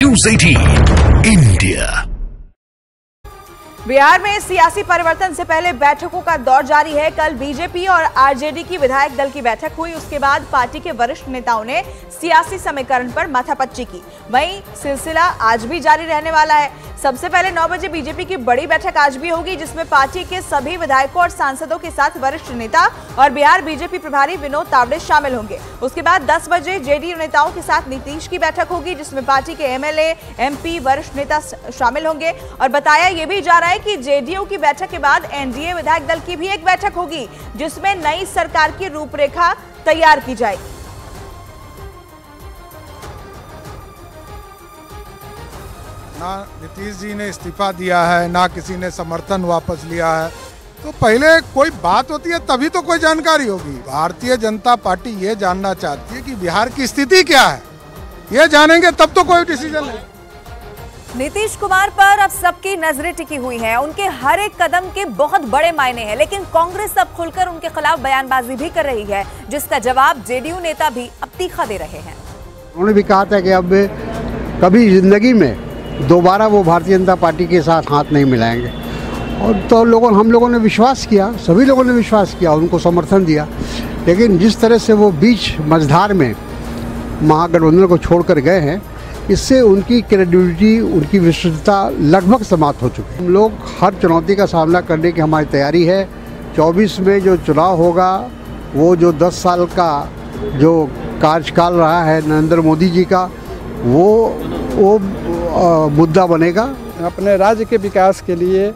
News 18 India. Bihar में सियासी परिवर्तन से पहले बैठकों का दौर जारी है। कल बीजेपी और आरजेडी की विधायक दल की बैठक हुई। उसके बाद पार्टी के वरिष्ठ नेताओं ने सियासी समीकरण पर माथापच्ची की। वहीं सिलसिला आज भी जारी रहने वाला है। सबसे पहले 9 बजे बीजेपी की बड़ी बैठक आज भी होगी, जिसमें पार्टी के सभी विधायकों और सांसदों के साथ वरिष्ठ नेता और बिहार बीजेपी प्रभारी विनोद तावड़े शामिल होंगे। उसके बाद 10 बजे जेडीयू नेताओं के साथ नीतीश की बैठक होगी, जिसमें पार्टी के एमएलए, एमपी, वरिष्ठ नेता शामिल होंगे। और बताया यह भी जा रहा है कि जेडीयू की बैठक के बाद एनडीए विधायक दल की भी एक बैठक होगी, जिसमें नई सरकार की रूपरेखा तैयार की जाएगी। ना नीतीश जी ने इस्तीफा दिया है, ना किसी ने समर्थन वापस लिया है। तो पहले कोई बात होती है तभी तो कोई जानकारी होगी। भारतीय जनता पार्टी ये जानना चाहती है कि बिहार की स्थिति क्या है। ये जानेंगे तब तो कोई डिसीजन ले। नीतीश कुमार पर अब सबकी नजरें टिकी हुई हैं। उनके हर एक कदम के बहुत बड़े मायने हैं, लेकिन कांग्रेस अब खुलकर उनके खिलाफ बयानबाजी भी कर रही है, जिसका जवाब जेडीयू नेता भी अब तीखा दे रहे हैं। उन्होंने भी कहा था कि अब कभी जिंदगी में दोबारा वो भारतीय जनता पार्टी के साथ हाथ नहीं मिलाएंगे। और तो हम लोगों ने विश्वास किया, सभी लोगों ने विश्वास किया, उनको समर्थन दिया। लेकिन जिस तरह से वो बीच मझधार में महागठबंधन को छोड़कर गए हैं, इससे उनकी क्रेडिबिलिटी, उनकी विश्वसनीयता लगभग समाप्त हो चुकी है। हम लोग हर चुनौती का सामना करने की हमारी तैयारी है। 24 में जो चुनाव होगा, वो जो 10 साल का जो कार्यकाल रहा है नरेंद्र मोदी जी का, वो मुद्दा बनेगा। अपने राज्य के विकास के लिए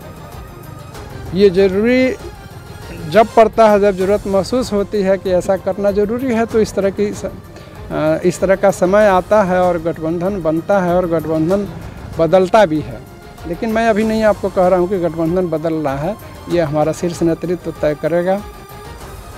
ये जरूरी जब पड़ता है, जब ज़रूरत महसूस होती है कि ऐसा करना ज़रूरी है, तो इस तरह का समय आता है और गठबंधन बनता है और गठबंधन बदलता भी है। लेकिन मैं अभी नहीं आपको कह रहा हूँ कि गठबंधन बदल रहा है, ये हमारा शीर्ष नेतृत्व तय करेगा।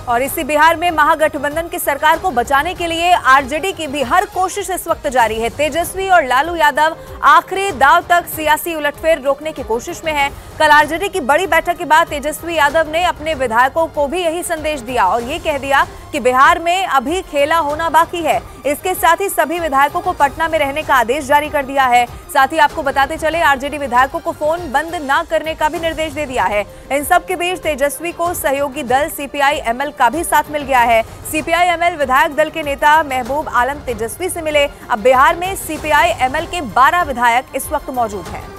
और इसी बिहार में महागठबंधन की सरकार को बचाने के लिए आरजेडी की भी हर कोशिश इस वक्त जारी है। तेजस्वी और लालू यादव आखिरी दांव तक सियासी उलटफेर रोकने की कोशिश में है। कल आरजेडी की बड़ी बैठक के बाद तेजस्वी यादव ने अपने विधायकों को भी यही संदेश दिया और ये कह दिया कि बिहार में अभी खेला होना बाकी है। इसके साथ ही सभी विधायकों को पटना में रहने का आदेश जारी कर दिया है। साथ ही आपको बताते चले, आरजेडी विधायकों को फोन बंद न करने का भी निर्देश दे दिया है। इन सब के बीच तेजस्वी को सहयोगी दल सीपीआई एमएल का भी साथ मिल गया है। सीपीआई एमएल विधायक दल के नेता महबूब आलम तेजस्वी से मिले। अब बिहार में सीपीआई एमएल के 12 विधायक इस वक्त मौजूद हैं।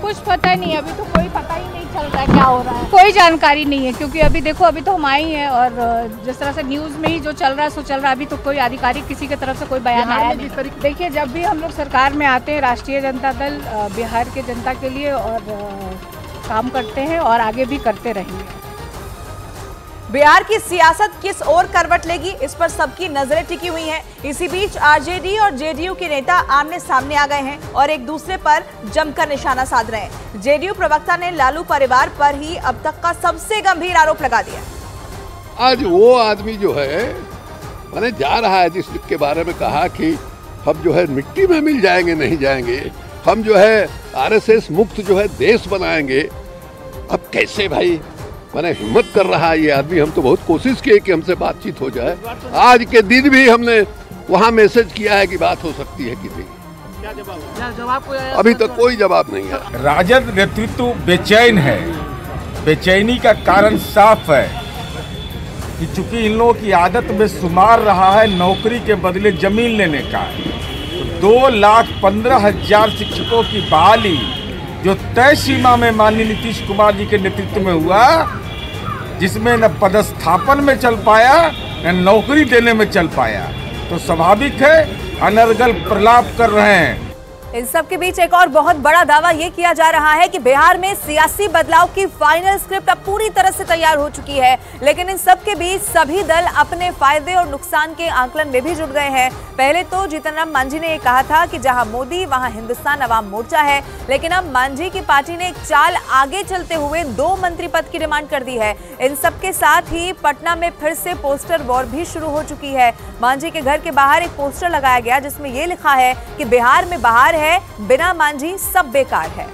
कुछ पता नहीं, अभी तो कोई पता ही नहीं चल रहा है क्या हो रहा है, कोई जानकारी नहीं है। क्योंकि अभी देखो, अभी तो हम आए ही हैं और जिस तरह से न्यूज़ में ही जो चल रहा है सो चल रहा है। अभी तो कोई आधिकारिक किसी की तरफ से कोई बयान आया नहीं। देखिए, जब भी हम लोग सरकार में आते हैं, राष्ट्रीय जनता दल बिहार के जनता के लिए और काम करते हैं और आगे भी करते रहेंगे। बिहार की सियासत किस ओर करवट लेगी, इस पर सबकी नजरें टिकी हुई हैं। इसी बीच आरजेडी और जेडीयू के नेता आमने सामने आ गए हैं और एक दूसरे पर जमकर निशाना साध रहे हैं। जेडीयू प्रवक्ता ने लालू परिवार पर ही अब तक का सबसे गंभीर आरोप लगा दिया। आज वो आदमी जो है मैंने जा रहा है, जिसके बारे में कहा कि हम जो है मिट्टी में मिल जाएंगे, नहीं जाएंगे, हम जो है आरएसएस मुक्त जो है देश बनाएंगे। अब कैसे भाई, मैंने हिम्मत कर रहा है ये आदमी। हम तो बहुत कोशिश किए कि हमसे बातचीत हो जाए। आज के दिन भी हमने वहाँ मैसेज किया है कि बात हो सकती है कि नहीं। क्या जवाब अभी तक कोई जवाब नहीं है। राजद नेतृत्व बेचैन है। बेचैनी का कारण साफ है कि चूंकि इन लोगों की आदत में शुमार रहा है नौकरी के बदले जमीन लेने का। 2,15,000 शिक्षकों की बहाली जो तय सीमा में माननीय नीतीश कुमार जी के नेतृत्व में हुआ, जिसमें न पदस्थापन में चल पाया न नौकरी देने में चल पाया, तो स्वाभाविक है अनर्गल प्रलाप कर रहे हैं। इन सब के बीच एक और बहुत बड़ा दावा यह किया जा रहा है कि बिहार में सियासी बदलाव की फाइनल स्क्रिप्ट अब पूरी तरह से तैयार हो चुकी है। लेकिन इन सब के बीच सभी दल अपने फायदे और नुकसान के आकलन में भी जुट गए हैं। पहले तो जीतन राम मांझी ने कहा था कि जहां मोदी वहां हिंदुस्तान अवाम मोर्चा है, लेकिन अब मांझी की पार्टी ने एक चाल आगे चलते हुए 2 मंत्री पद की डिमांड कर दी है। इन सब के साथ ही पटना में फिर से पोस्टर वॉर भी शुरू हो चुकी है। मांझी के घर के बाहर एक पोस्टर लगाया गया, जिसमें यह लिखा है कि बिहार में बहार है, बिना मांझी सब बेकार है।